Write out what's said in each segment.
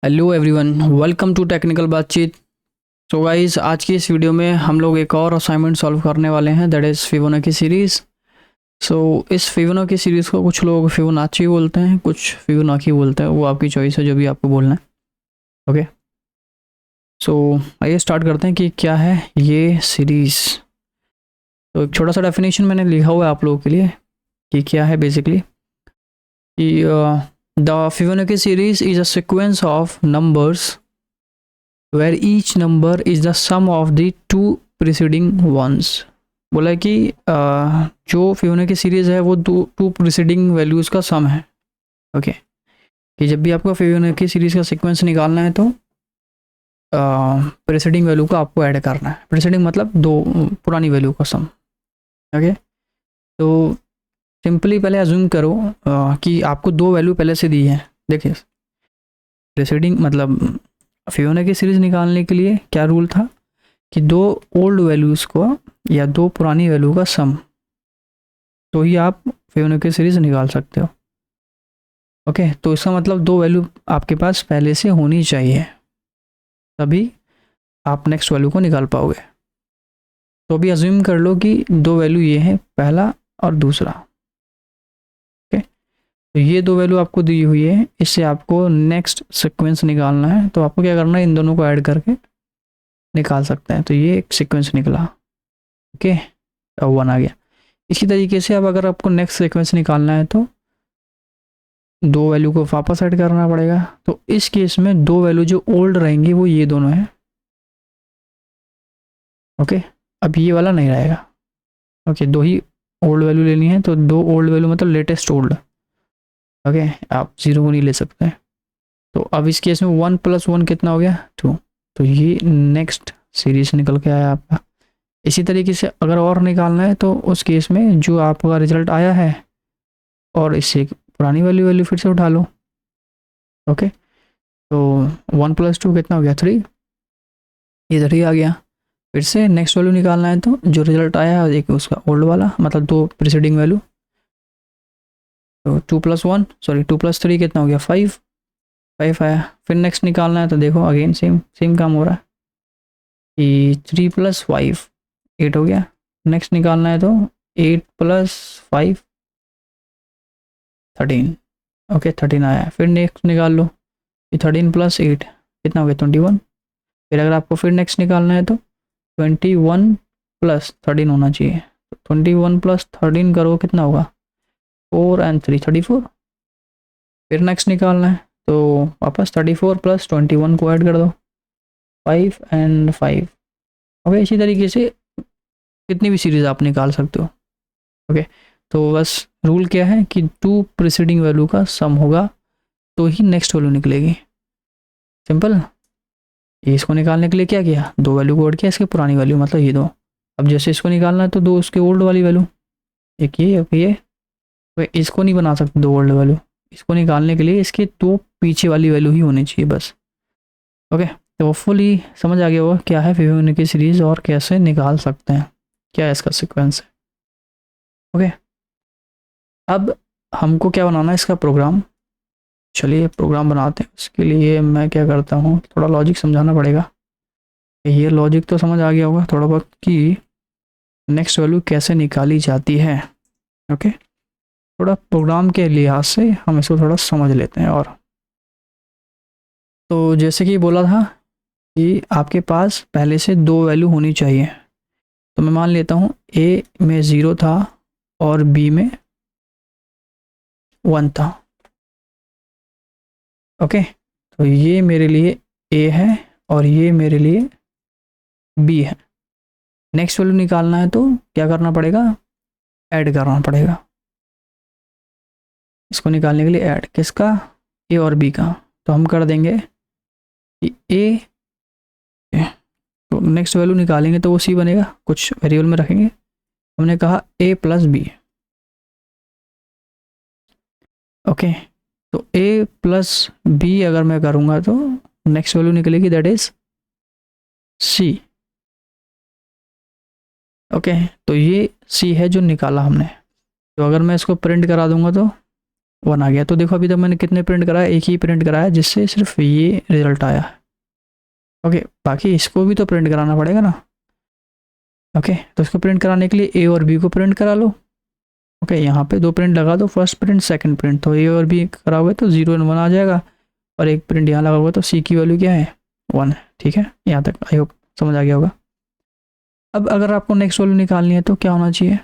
Hello everyone, welcome to technical Baatcheet. So guys, आज की इस वीडियो में हम लोग एक और असाइनमेंट सॉल्व करने वाले हैं, दैट इज़ फिबोनाची सीरीज़। सो इस फिबोनाची सीरीज़ को कुछ लोग फिबोनाची बोलते हैं, कुछ फिबोनाची बोलते हैं, वो आपकी चॉइस है, जो भी आपको बोलना है। ओके, सो आइए स्टार्ट करते हैं कि क्या है ये सीरीज़। तो एक छोटा सा डेफिनेशन मैंने लिखा हुआ है आप लोगों के लिए कि क्या है बेसिकली कि the Fibonacci series is a sequence of numbers where each number is the sum of the two preceding ones। बोला है कि जो फिबोनाची सीरीज़ है वो टू प्रीसीडिंग वैल्यूज़ का सम है। ओके, कि जब भी आपको फिबोनाची सीरीज़ का सीक्वेंस निकालना है तो प्रीसीडिंग वैल्यू को आपको ऐड करना है। प्रीसीडिंग मतलब दो पुरानी वैल्यू का सम। ओके, तो सिंपली पहले अज्यूम करो कि आपको दो वैल्यू पहले से दी है। देखिए, प्रीसीडिंग मतलब फिबोनाची सीरीज़ निकालने के लिए क्या रूल था कि दो ओल्ड वैल्यूज़ को या दो पुरानी वैल्यू का सम, तो ही आप फिबोनाची सीरीज़ निकाल सकते हो। ओके, तो इसका मतलब दो वैल्यू आपके पास पहले से होनी चाहिए, तभी आप नेक्स्ट वैल्यू को निकाल पाओगे। तो अभी अज्यूम कर लो कि दो वैल्यू ये हैं, पहला और दूसरा। ओके, तो ये दो वैल्यू आपको दी हुई है, इससे आपको नेक्स्ट सीक्वेंस निकालना है। तो आपको क्या करना है, इन दोनों को ऐड करके निकाल सकते हैं। तो ये एक सीक्वेंस निकला। ओके, अब वन आ गया। इसी तरीके से अब अगर आपको नेक्स्ट सीक्वेंस निकालना है तो दो वैल्यू को वापस ऐड करना पड़ेगा। तो इस केस में दो वैल्यू जो ओल्ड रहेंगी वो ये दोनों हैं। ओके, अब ये वाला नहीं रहेगा। ओके, दो ही ओल्ड वैल्यू लेनी है, तो दो ओल्ड वैल्यू मतलब लेटेस्ट ओल्ड। ओके, आप जीरो को नहीं ले सकते। तो अब इस केस में वन प्लस वन कितना हो गया, टू। तो ये नेक्स्ट सीरीज निकल के आया आपका। इसी तरीके से अगर और निकालना है तो उस केस में जो आपका रिजल्ट आया है और इससे पुरानी वाली वैल्यू फिर से उठा लो। ओके, तो वन प्लस टू कितना हो गया, थ्री। ये थ्री आ गया। फिर से नेक्स्ट वैल्यू निकालना है तो जो रिजल्ट आया है एक उसका ओल्ड वाला, मतलब दो प्रीसीडिंग वैल्यू। तो two plus one, sorry two plus three कितना हो गया, फाइव। फाइव आया। फिर नेक्स्ट निकालना है तो देखो अगेन सेम सेम काम हो रहा है कि थ्री प्लस फाइव, एट हो गया। नेक्स्ट निकालना है तो eight plus five, thirteen. Okay, thirteen आया। फिर नेक्स्ट निकाल लो कि थर्टीन प्लस एट कितना हो गया, ट्वेंटी वन। फिर अगर आपको फिर नेक्स्ट निकालना है तो ट्वेंटी वन प्लस थर्टीन होना चाहिए। तो ट्वेंटी वन प्लस थर्टीन करो कितना होगा, four and three, thirty four. फिर नेक्स्ट निकालना है तो वापस thirty four plus twenty one को ऐड कर दो, फाइव एंड फाइव। ओके, इसी तरीके से कितनी भी सीरीज आप निकाल सकते हो। ओके, तो बस रूल क्या है कि टू प्रीसीडिंग वैल्यू का सम होगा तो ही नेक्स्ट वैल्यू निकलेगी। सिंपल। इसको निकालने के लिए क्या किया, दो वैल्यू को ऐड किया, इसकी पुरानी वैल्यू मतलब ये दो। अब जैसे इसको निकालना है तो दो उसके ओल्ड वाली वैल्यू, एक ये। तो इसको नहीं बना सकते दो ओल्ड वैल्यू। इसको निकालने के लिए इसके दो पीछे वाली वैल्यू ही होनी चाहिए बस। ओके, तो होपफुली समझ आ गया होगा क्या है फिबोनाची सीरीज और कैसे निकाल सकते हैं, क्या है इसका सीक्वेंस है। ओके, अब हमको क्या बनाना है, इसका प्रोग्राम। चलिए प्रोग्राम बनाते हैं। उसके लिए मैं क्या करता हूँ, थोड़ा लॉजिक समझाना पड़ेगा। ये लॉजिक तो समझ आ गया होगा थोड़ा बहुत कि नेक्स्ट वैल्यू कैसे निकाली जाती है। ओके, थोड़ा प्रोग्राम के लिहाज से हम इसको थोड़ा समझ लेते हैं। और तो जैसे कि बोला था कि आपके पास पहले से दो वैल्यू होनी चाहिए। तो मैं मान लेता हूँ ए में ज़ीरो था और बी में वन था। ओके, तो ये मेरे लिए ए है और ये मेरे लिए बी है। नेक्स्ट वैल्यू निकालना है तो क्या करना पड़ेगा, ऐड करना पड़ेगा। इसको निकालने के लिए ऐड किसका, ए और बी का। तो हम कर देंगे कि ए, तो नेक्स्ट वैल्यू निकालेंगे तो वो सी बनेगा, कुछ वेरिएबल में रखेंगे। हमने कहा ए प्लस बी। ओके, तो ए प्लस बी अगर मैं करूँगा तो नेक्स्ट वैल्यू निकलेगी, दैट इज सी। ओके, तो ये सी है जो निकाला हमने। तो अगर मैं इसको प्रिंट करा दूंगा तो 1 आ गया। तो देखो अभी तक मैंने कितने प्रिंट कराया, एक ही प्रिंट कराया जिससे सिर्फ ये रिजल्ट आया। ओके, बाकी इसको भी तो प्रिंट कराना पड़ेगा ना। ओके, तो इसको प्रिंट कराने के लिए ए और बी को प्रिंट करा लो। ओके, यहाँ पे 2 प्रिंट लगा दो, फर्स्ट प्रिंट सेकंड प्रिंट, तो ए और बी करा हुआ है तो 0 और 1 आ जाएगा, और एक प्रिंट यहाँ लगा हुआ तो सी की वैल्यू क्या है 1 है। ठीक है, यहाँ तक आई होप समझ आ गया होगा। अब अगर आपको नेक्स्ट वैल्यू निकालनी है तो क्या होना चाहिए,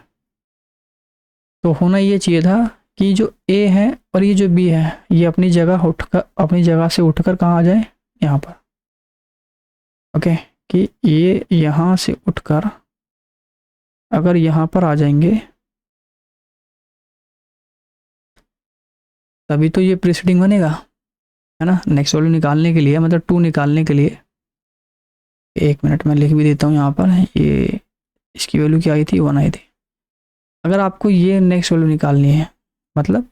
तो होना ये चाहिए था कि जो ए है और ये जो बी है ये अपनी जगह से उठकर कहाँ आ जाए, यहाँ पर। ओके, कि ये यहाँ से उठकर अगर यहाँ पर आ जाएंगे तभी तो ये प्रीसीडिंग बनेगा, है ना। नेक्स्ट वैल्यू निकालने के लिए, मतलब 2 निकालने के लिए, 1 मिनट में लिख भी देता हूँ यहाँ पर, ये इसकी वैल्यू क्या आई थी, 1 आई थी। अगर आपको ये नेक्स्ट वैल्यू निकालनी है, मतलब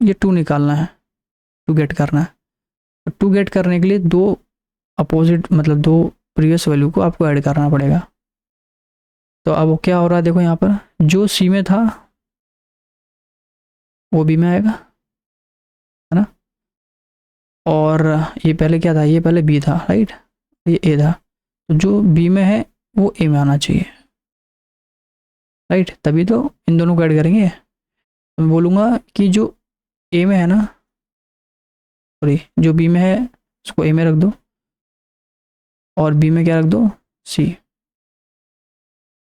ये 2 निकालना है, 2 गेट करना है, तो 2 गेट करने के लिए 2 अपोजिट, मतलब 2 प्रीवियस वैल्यू को आपको ऐड करना पड़ेगा। तो अब क्या हो रहा है, देखो यहाँ पर जो सी में था वो बी में आएगा, है ना। और ये पहले क्या था, ये पहले बी था, राइट, ये ए था, तो जो बी में है वो ए में आना चाहिए, राइट। तभी तो इन दोनों को ऐड करेंगे। तो मैं बोलूँगा कि जो ए में है ना, सॉरी जो बी में है उसको ए में रख दो, और बी में क्या रख दो, सी।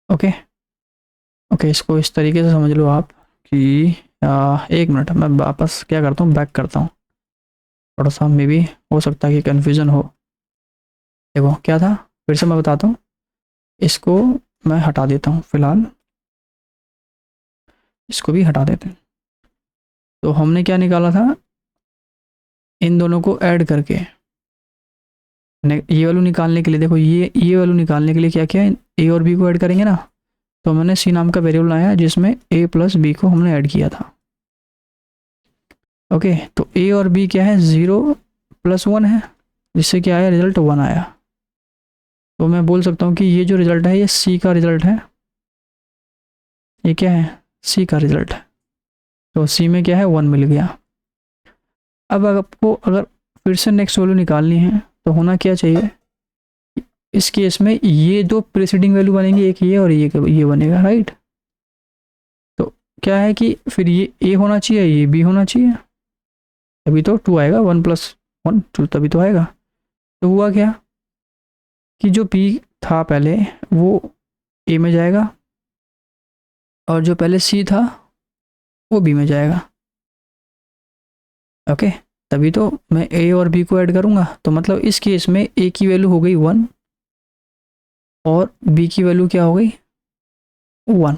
ओके ओके, इसको इस तरीके से समझ लो आप कि 1 मिनट मैं वापस क्या करता हूँ, बैक करता हूँ, थोड़ा सा मे भी हो सकता है कि कन्फ्यूज़न हो। देखो क्या था, फिर से मैं बताता हूँ, इसको मैं हटा देता हूँ फिलहाल, इसको भी हटा देते हैं। तो हमने क्या निकाला था, इन दोनों को ऐड करके ये वालू निकालने के लिए, देखो ये वालू निकालने के लिए क्या किया, ए और बी को ऐड करेंगे ना, तो मैंने सी नाम का वेरिएबल आया जिसमें ए प्लस बी को हमने ऐड किया था। ओके, तो ए और बी क्या है, 0 + 1 है, जिससे क्या आया, रिजल्ट 1 आया। तो मैं बोल सकता हूँ कि ये जो रिजल्ट है ये सी का रिजल्ट है, ये क्या है, सी का रिजल्ट है। तो सी में क्या है, 1 मिल गया। अब आपको अगर फिर से नेक्स्ट वैल्यू निकालनी है तो होना क्या चाहिए, इस केस में ये 2 प्रीसीडिंग वैल्यू बनेंगे, एक ये और ये बनेगा, राइट। तो क्या है कि फिर ये ए होना चाहिए, ये बी होना चाहिए, तभी तो 2 आएगा, 1 + 1 2, तभी तो आएगा। तो हुआ क्या कि जो बी था पहले वो ए में जाएगा, और जो पहले सी था वो बी में जाएगा। ओके, तभी तो मैं ए और बी को ऐड करूँगा, तो मतलब इस केस में ए की वैल्यू हो गई 1 और बी की वैल्यू क्या हो गई, 1।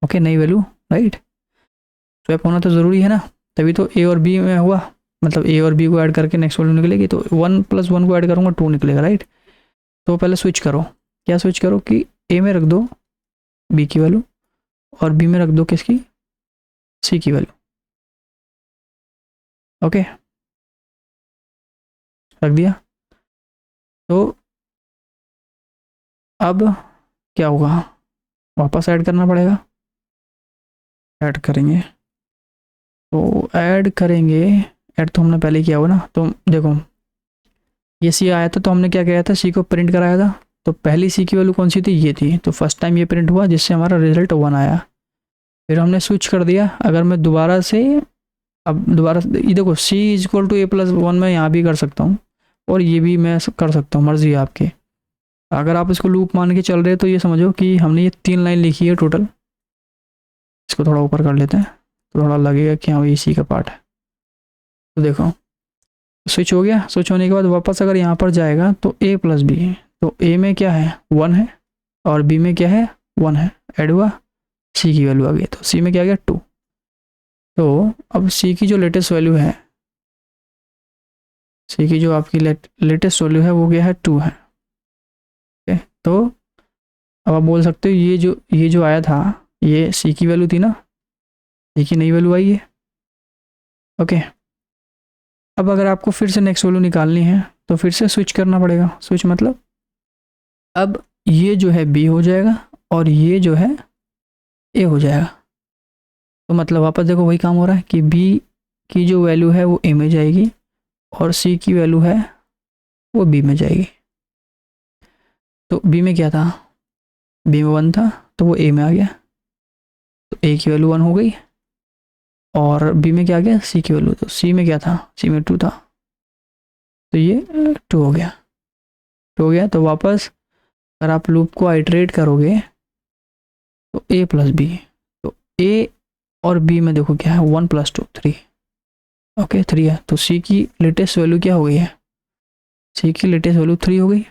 ओके, नई वैल्यू, राइट। स्वैप होना तो ज़रूरी है ना, तभी तो ए और बी में हुआ, मतलब ए और बी को ऐड करके नेक्स्ट वैल्यू निकलेगी, तो 1 + 1 को ऐड करूँगा 2 निकलेगा, राइट। तो पहले स्विच करो, क्या स्विच करो कि ए में रख दो बी की वैल्यू, और बी में रख दो किसकी, सी की वैल्यू। ओके, रख दिया। तो अब क्या होगा, वापस ऐड करना पड़ेगा, ऐड करेंगे, तो ऐड करेंगे, ऐड तो हमने पहले किया हुआ ना। तो देखो ये सी आया था, तो हमने क्या किया था, सी को प्रिंट कराया था, तो पहली सी की वैल्यू कौन सी थी, ये थी, तो फर्स्ट टाइम ये प्रिंट हुआ जिससे हमारा रिजल्ट 1 आया। फिर हमने स्विच कर दिया, अगर मैं दोबारा से, अब दोबारा ये देखो सी = a + 1 मैं यहाँ भी कर सकता हूँ, और ये भी मैं कर सकता हूँ, मर्जी है आपकी। अगर आप इसको लूप मान के चल रहे हो तो ये समझो कि हमने ये 3 लाइन लिखी है टोटल। इसको थोड़ा ऊपर कर लेते हैं तो थोड़ा लगेगा कि हाँ इसी का पार्ट है। तो देखो स्विच हो गया, स्विच होने के बाद वापस अगर यहाँ पर जाएगा तो a + b है, तो a में क्या है 1 है, और b में क्या है 1 है, ऐड हुआ, c की वैल्यू आ गई, तो c में क्या आ गया 2। तो अब c की जो लेटेस्ट वैल्यू है, c की जो आपकी लेटेस्ट वैल्यू है वो क्या है 2 है। ओके, तो अब आप बोल सकते हो ये जो आया था ये c की वैल्यू थी ना, c की नई वैल्यू आई है। ओके, अब अगर आपको फिर से नेक्स्ट वैल्यू निकालनी है तो फिर से स्विच करना पड़ेगा। स्विच मतलब अब ये जो है b हो जाएगा और ये जो है a हो जाएगा। तो मतलब वापस देखो वही काम हो रहा है कि बी की जो वैल्यू है वो ए में जाएगी और सी की वैल्यू है वो बी में जाएगी। तो बी में क्या था, बी में 1 था तो वो ए में आ गया, तो ए की वैल्यू 1 हो गई। और बी में क्या आ गया, सी की वैल्यू, तो सी में क्या था, सी में 2 था, तो ये 2 हो गया, 2 हो गया। तो वापस अगर आप लूप को आइटरेट करोगे तो ए प्लस बी, तो ए और बी में देखो क्या है, 1 + 2 3, ओके 3 है। तो सी की लेटेस्ट वैल्यू क्या हो गई है, सी की लेटेस्ट वैल्यू 3 हो गई,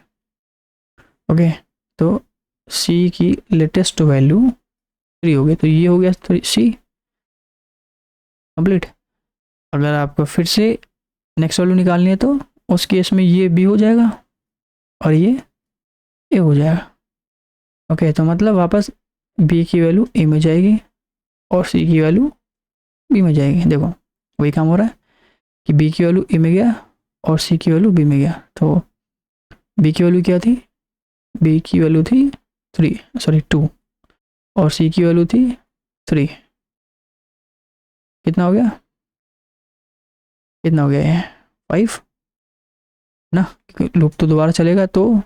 ओके। तो सी की लेटेस्ट वैल्यू 3 हो गई, तो ये हो गया सी कंप्लीट। अगर आपको फिर से नेक्स्ट वैल्यू निकालनी है तो उस केस में ये बी हो जाएगा और ये ए हो जाएगा, ओके। तो मतलब वापस बी की वैल्यू ए में जाएगी और सी की वैल्यू बी में जाएगी। देखो वही काम हो रहा है कि बी की वैल्यू ए में गया और सी की वैल्यू बी में गया। तो बी की वैल्यू क्या थी, बी की वैल्यू थी 2 और सी की वैल्यू थी 3, कितना हो गया, कितना हो गया ये 5 ना, लूप तो दोबारा चलेगा, तो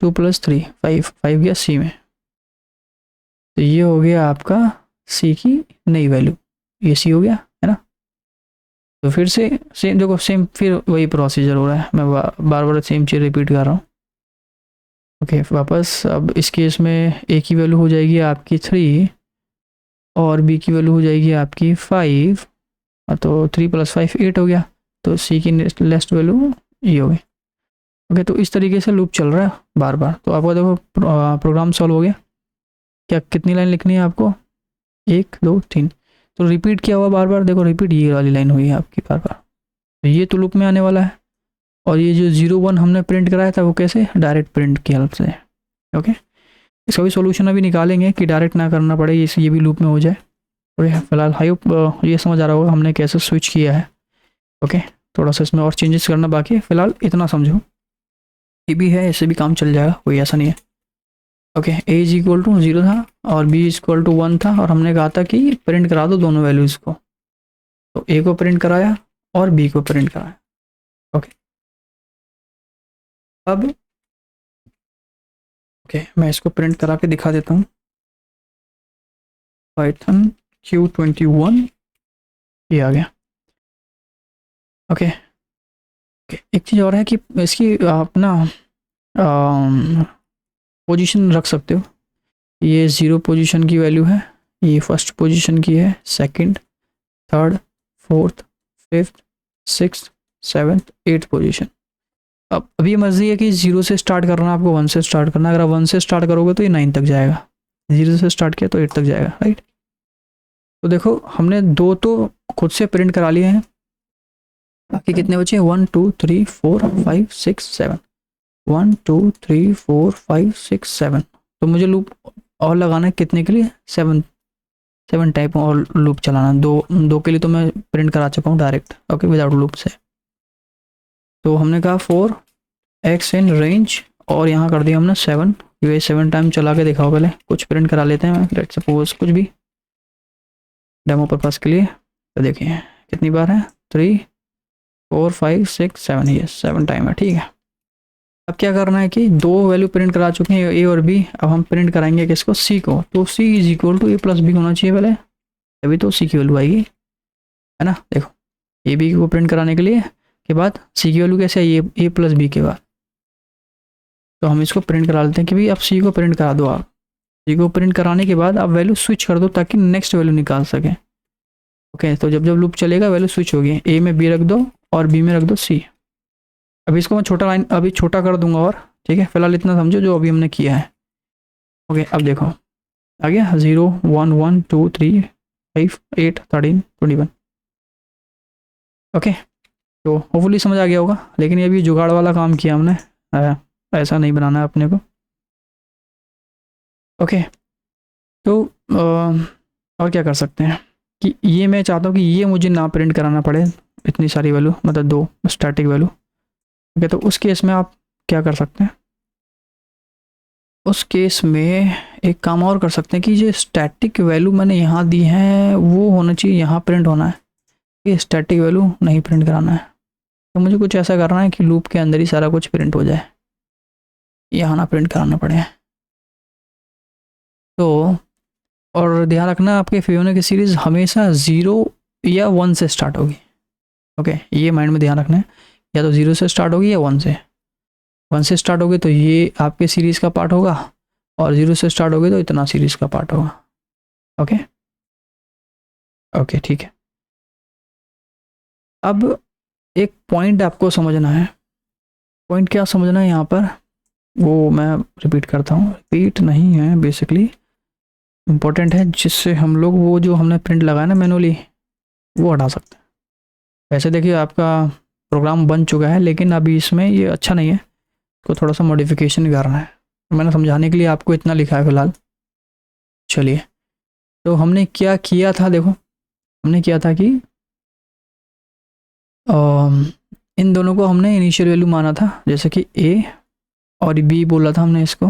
2 + 3 5 गया सी में। तो ये हो गया आपका सी की नई वैल्यू, ये सी हो गया है ना। तो फिर से सेम देखो, सेम फिर वही प्रोसीजर हो रहा है, मैं बार बार सेम चीज़ रिपीट कर रहा हूँ, ओके। वापस अब इस केस में ए की वैल्यू हो जाएगी आपकी 3 और बी की वैल्यू हो जाएगी आपकी 5, तो 3 + 5 8 हो गया, तो सी की नेक्स्ट वैल्यू ये हो गई, ओके। तो इस तरीके से लूप चल रहा है बार बार। तो आपको देखो प्रोग्राम सॉल्व हो गया। क्या कितनी लाइन लिखनी है आपको, 1 2 3, तो रिपीट किया हुआ बार बार, देखो रिपीट ये वाली लाइन हुई है आपकी बार बार, तो ये तो लूप में आने वाला है। और ये जो 0 1 हमने प्रिंट कराया था वो कैसे, डायरेक्ट प्रिंट की हेल्प से, ओके। इसका भी सॉल्यूशन अभी निकालेंगे कि डायरेक्ट ना करना पड़े, ये भी लूप में हो जाए। और फिलहाल आई होप ये समझ आ रहा होगा हमने कैसे स्विच किया है, ओके। थोड़ा सा इसमें और चेंजेस करना बाकी है, फिलहाल इतना समझो, ये भी है, इससे भी काम चल जाएगा, कोई ऐसा नहीं है, okay. A is equal to 0 था और बी इज इक्वल टू 1 था, और हमने कहा था कि प्रिंट करा दो दोनों वैल्यूज़ को, तो ए को प्रिंट कराया और बी को प्रिंट कराया, ओके। अब ओके मैं इसको प्रिंट करा के दिखा देता हूँ, पाइथन Q21 ये आ गया, ओके। एक चीज़ और है कि इसकी अपना पोजीशन रख सकते हो, ये 0 पोजीशन की वैल्यू है, ये फर्स्ट पोजीशन की है, second, third, fourth, fifth, sixth, seventh, 8th position. अब अभी मर्जी है कि 0 से स्टार्ट करना है आपको, 1 से स्टार्ट करना है। अगर आप 1 से स्टार्ट करोगे तो ये 9 तक जाएगा, 0 से स्टार्ट किया तो 8 तक जाएगा, राइट। तो देखो हमने 2 तो खुद से प्रिंट करा लिए हैं, बाकी कितने बचे, 1 2 3 4 5 6 7, 1 2 3 4 5 6 7। तो मुझे लूप और लगाना है कितने के लिए, 7 टाइप और लूप चलाना, दो के लिए तो मैं प्रिंट करा चुका हूँ डायरेक्ट, ओके, विदाउट लूप से। तो हमने कहा 4 x इन रेंज, और यहाँ कर दिया हमने 7, ये 7 टाइम चला के दिखाओ, पहले कुछ प्रिंट करा लेते हैं, लेट्स सपोज कुछ भी डेमो पर्पस के लिए। तो देखिए कितनी बार है, 3 4 5 6 7, ये 7 टाइम है, ठीक है। अब क्या करना है कि 2 वैल्यू प्रिंट करा चुके हैं, ए और बी, अब हम प्रिंट कराएंगे किसको, सी को। तो C is equal to A plus B होना चाहिए पहले, तभी तो सी की वैल्यू आएगी, है ना। देखो ए बी को प्रिंट कराने के लिए के बाद सी की वैल्यू कैसे आई, ए प्लस बी के बाद। तो हम इसको प्रिंट करा लेते हैं कि भाई अब सी को प्रिंट करा दो आप, सी को प्रिंट कराने के बाद आप वैल्यू स्विच कर दो ताकि नेक्स्ट वैल्यू निकाल सकें, ओके। तो जब जब लूप चलेगा वैल्यू स्विच होगी, ए में बी रख दो और बी में रख दो सी। अभी इसको मैं छोटा लाइन अभी छोटा कर दूंगा, और ठीक है, फिलहाल इतना समझो जो अभी हमने किया है, ओके। अब देखो आ गया 0 1 1 2 3 5 8 13 21, ओके। तो होपफुली समझ आ गया होगा, लेकिन ये भी जुगाड़ वाला काम किया हमने, ऐसा नहीं बनाना है अपने को, ओके। तो और क्या कर सकते हैं कि ये मैं चाहता हूँ कि ये मुझे ना प्रिंट कराना पड़े इतनी सारी वैल्यू, मतलब 2 स्टैटिक वैल्यू, ओके। तो उस केस में आप क्या कर सकते हैं, उस केस में एक काम और कर सकते हैं कि जो स्टैटिक वैल्यू मैंने यहाँ दी है वो होना चाहिए, यहाँ प्रिंट होना है, ये स्टैटिक वैल्यू नहीं प्रिंट कराना है। तो मुझे कुछ ऐसा करना है कि लूप के अंदर ही सारा कुछ प्रिंट हो जाए, यहाँ ना प्रिंट कराना पड़े। तो और ध्यान रखना आपके फिबोनाची सीरीज हमेशा 0 या 1 से स्टार्ट होगी। ओके, ये माइंड में ध्यान रखना है, या तो 0 से स्टार्ट होगी या 1 से। 1 से स्टार्ट होगी तो ये आपके सीरीज का पार्ट होगा, और 0 से स्टार्ट होगी तो इतना सीरीज का पार्ट होगा। ओके ओके ठीक है। अब एक पॉइंट आपको समझना है। पॉइंट क्या समझना है यहाँ पर, वो मैं रिपीट करता हूँ, रिपीट नहीं है बेसिकली, इम्पोर्टेंट है, जिससे हम लोग वो जो हमने प्रिंट लगाया ना मैनुअली वो हटा सकते हैं। वैसे देखिए आपका प्रोग्राम बन चुका है, लेकिन अभी इसमें ये अच्छा नहीं है, इसको थोड़ा सा मॉडिफिकेशन करना है। तो मैंने समझाने के लिए आपको इतना लिखा है फिलहाल। चलिए, तो हमने क्या किया था, देखो हमने किया था कि इन दोनों को हमने इनिशियल वैल्यू माना था, जैसे कि ए और बी बोला था हमने इसको।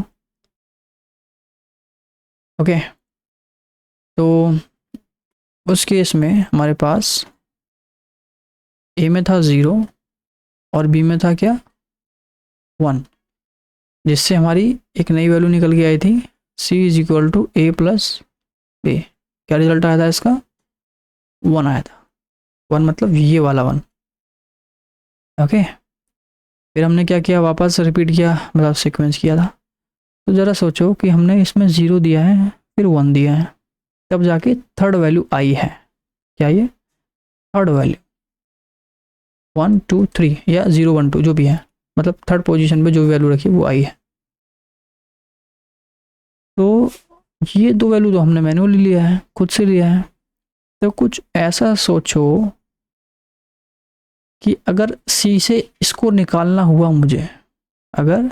ओके, तो उस केस में हमारे पास ए में था 0 और बी में था क्या 1, जिससे हमारी एक नई वैल्यू निकल के आई थी C is equal to A plus B. क्या रिजल्ट आया था इसका, 1 आया था। 1 मतलब ये वाला 1। ओके, फिर हमने क्या किया, वापस रिपीट किया, मतलब सीक्वेंस किया था। तो ज़रा सोचो कि हमने इसमें 0 दिया है, फिर 1 दिया है, तब जाके थर्ड वैल्यू आई है। क्या ये थर्ड वैल्यू 1 2 3 या 0 1 2 जो भी है, मतलब थर्ड पोजीशन पे जो वैल्यू रखी वो आई है। तो ये दो वैल्यू तो हमने मैनुअली लिया है, खुद से लिया है। तो कुछ ऐसा सोचो कि अगर सी से इसको निकालना हुआ मुझे, अगर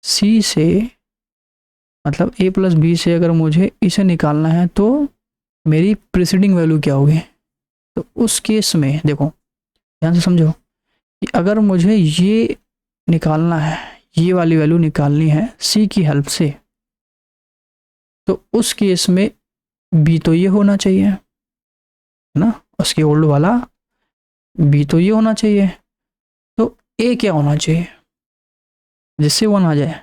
सी से मतलब ए प्लस बी से अगर मुझे इसे निकालना है तो मेरी प्रीसीडिंग वैल्यू क्या होगी। तो उस केस में देखो ध्यान से समझो कि अगर मुझे ये निकालना है, ये वाली वैल्यू निकालनी है सी की हेल्प से, तो उस केस में बी तो ये होना चाहिए है ना, उसके ओल्ड वाला बी तो ये होना चाहिए। तो ए क्या होना चाहिए जिससे 1 आ जाए,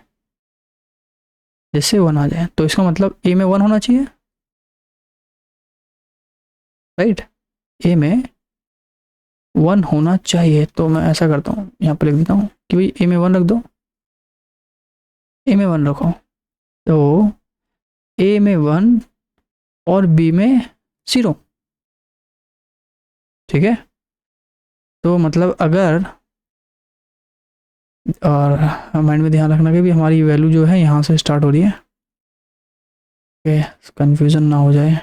जिससे 1 आ जाए, तो इसका मतलब ए में 1 होना चाहिए, राइट। ए में 1 होना चाहिए। तो मैं ऐसा करता हूँ, यहाँ पर लिख देता हूँ कि भाई ए में 1 रख दो, ए में 1 रखो। तो ए में 1 और बी में 0, ठीक है। तो मतलब अगर, और माइंड में ध्यान रखना कि भी हमारी वैल्यू जो है यहाँ से स्टार्ट हो रही है, कंफ्यूजन ना हो जाए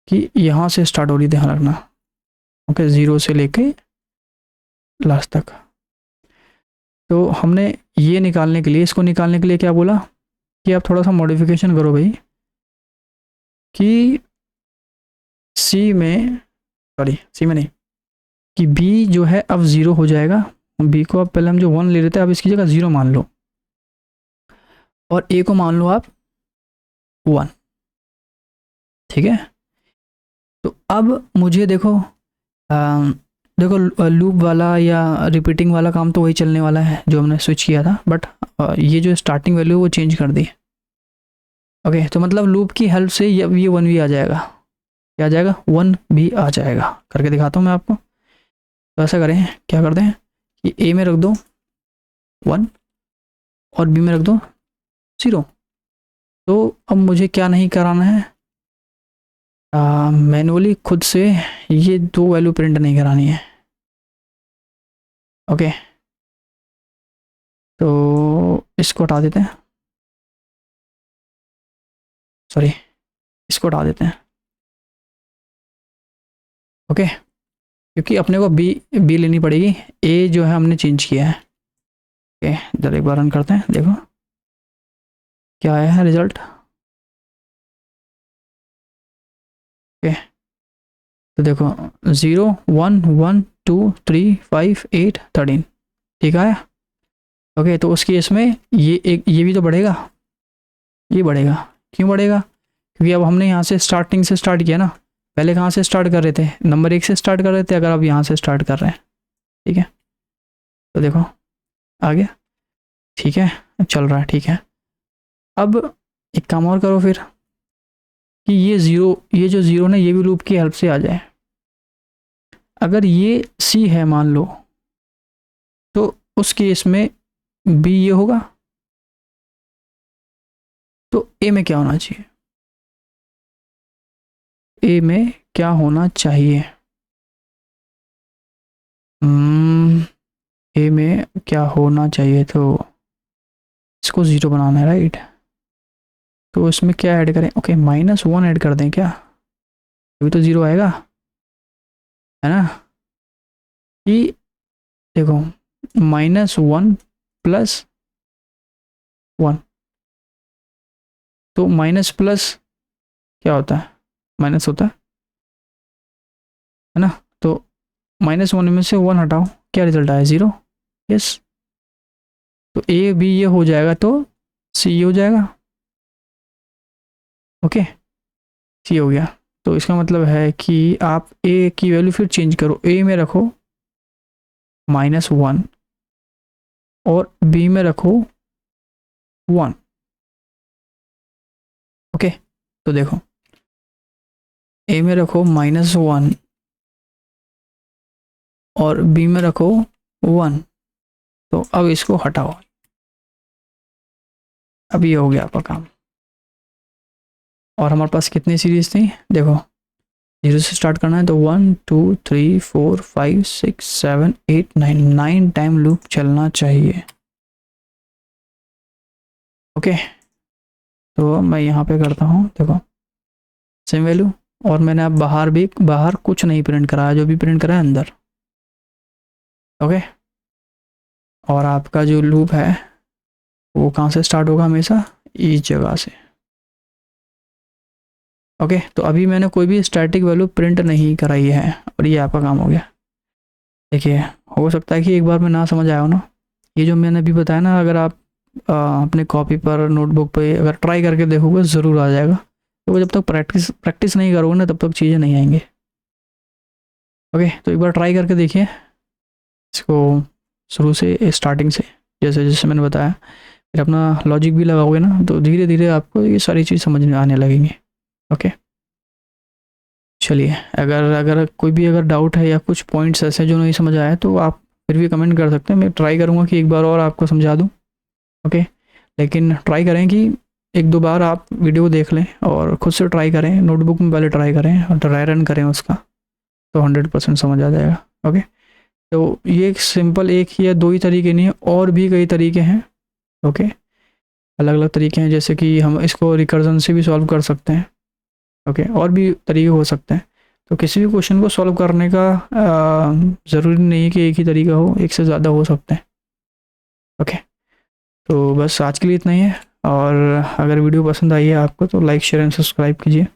कि यहाँ से स्टार्ट हो रही, ध्यान रखना। ओके, 0 से लेके लास्ट तक। तो हमने ये निकालने के लिए, इसको निकालने के लिए क्या बोला कि आप थोड़ा सा मॉडिफिकेशन करो भाई, कि सी में, सॉरी सी में नहीं, कि बी जो है अब 0 हो जाएगा। बी को अब पहले हम जो 1 ले रहे थे अब इसकी जगह 0 मान लो, और ए को मान लो आप 1, ठीक है। तो अब मुझे देखो देखो लूप वाला या रिपीटिंग वाला काम तो वही चलने वाला है जो हमने स्विच किया था, बट ये जो स्टार्टिंग वैल्यू वो चेंज कर दी। ओके, तो मतलब लूप की हेल्प से ये 1 भी आ जाएगा, क्या आ जाएगा 1 भी आ जाएगा। करके दिखाता हूँ मैं आपको। तो ऐसा करें, क्या करते हैं कि ए में रख दो 1 और बी में रख दो 0। तो अब मुझे क्या नहीं कराना है, मैनुअली खुद से ये दो वैल्यू प्रिंट नहीं करानी है। ओके, तो इसको हटा देते हैं, सॉरी इसको हटा देते हैं। ओके, क्योंकि अपने को बी बी लेनी पड़ेगी, ए जो है हमने चेंज किया है। ओके, जरा एक बार रन करते हैं, देखो क्या आया है रिजल्ट। ओके, तो देखो 0 1 1 2 3 5 8 13, ठीक आया। ओके, तो उस केस में ये भी तो बढ़ेगा, ये बढ़ेगा। क्यों बढ़ेगा? क्योंकि अब हमने यहाँ से स्टार्टिंग से स्टार्ट किया ना, पहले कहाँ से स्टार्ट कर रहे थे? नंबर 1 से स्टार्ट कर रहे थे, अगर आप यहाँ से स्टार्ट कर रहे हैं, ठीक है। तो देखो आ गया, ठीक है, चल रहा है, ठीक है। अब एक काम और करो फिर, कि ये जो ज़ीरो ना, ये भी लूप की हेल्प से आ जाए। अगर ये सी है मान लो, तो उस केस में बी ये होगा, तो ए में क्या होना चाहिए? ए में क्या होना चाहिए? ए में क्या होना चाहिए? तो इसको ज़ीरो बनाना है, राइट। तो इसमें क्या ऐड करें? ओके, -1 ऐड कर दें क्या? अभी तो ज़ीरो आएगा, है ना। कि देखो, -1 + 1, तो माइनस प्लस क्या होता है? माइनस होता है ना। तो -1 में से 1 हटाओ, क्या रिजल्ट आया? 0। यस, तो ए बी ये हो जाएगा, तो सी हो जाएगा। ओके, सी हो गया। तो इसका मतलब है कि आप ए की वैल्यू फिर चेंज करो, ए में रखो -1 और बी में रखो 1। ओके, तो देखो, ए में रखो -1 और बी में रखो 1। तो अब इसको हटाओ, अब ये हो गया आपका काम। और हमारे पास कितनी सीरीज थी? देखो, 0 से स्टार्ट करना है, तो 1 2 3 4 5 6 7 8 9 टाइम लूप चलना चाहिए। ओके, तो मैं यहाँ पे करता हूँ, देखो सेम वैल्यू। और मैंने अब बाहर कुछ नहीं प्रिंट कराया, जो भी प्रिंट करा है अंदर। ओके, और आपका जो लूप है वो कहाँ से स्टार्ट होगा? हमेशा इस जगह से। ओके, तो अभी मैंने कोई भी स्टैटिक वैल्यू प्रिंट नहीं कराई है, और ये आपका काम हो गया। देखिए, हो सकता है कि एक बार में ना समझ आया हो ना, ये जो मैंने अभी बताया ना, अगर आप अपने कॉपी पर नोटबुक पे अगर ट्राई करके देखोगे ज़रूर आ जाएगा। तो जब तक प्रैक्टिस नहीं करोगे ना, तब तक चीज़ें नहीं आएंगी। ओके, तो एक बार ट्राई करके देखिए इसको, शुरू से स्टार्टिंग से, जैसे जैसे मैंने बताया। फिर अपना लॉजिक भी लगाओगे ना, तो धीरे धीरे आपको ये सारी चीज़ समझ में आने लगेंगी। ओके, चलिए, अगर अगर कोई भी अगर डाउट है या कुछ पॉइंट्स ऐसे जो नहीं समझ आया, तो आप फिर भी कमेंट कर सकते हैं। मैं ट्राई करूँगा कि एक बार और आपको समझा दूँ। ओके, लेकिन ट्राई करें कि एक दो बार आप वीडियो देख लें और खुद से ट्राई करें, नोटबुक में पहले ट्राई करें और ड्राई रन करें उसका, तो 100% समझ आ जाएगा। ओके, तो ये एक सिंपल एक ही या दो ही तरीके नहीं है, और भी कई तरीके हैं। ओके, अलग अलग तरीके हैं, जैसे कि हम इसको रिकर्जन से भी सॉल्व कर सकते हैं। ओके, और भी तरीके हो सकते हैं। तो किसी भी क्वेश्चन को सॉल्व करने का ज़रूरी नहीं है कि एक ही तरीका हो, एक से ज़्यादा हो सकते हैं। ओके, तो बस आज के लिए इतना ही है। और अगर वीडियो पसंद आई है आपको, तो लाइक शेयर एंड सब्सक्राइब कीजिए।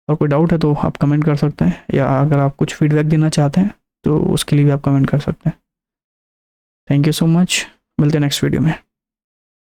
और कोई डाउट है तो आप कमेंट कर सकते हैं, या अगर आप कुछ फीडबैक देना चाहते हैं तो उसके लिए भी आप कमेंट कर सकते हैं। थैंक यू सो मच, मिलते हैं नेक्स्ट वीडियो में।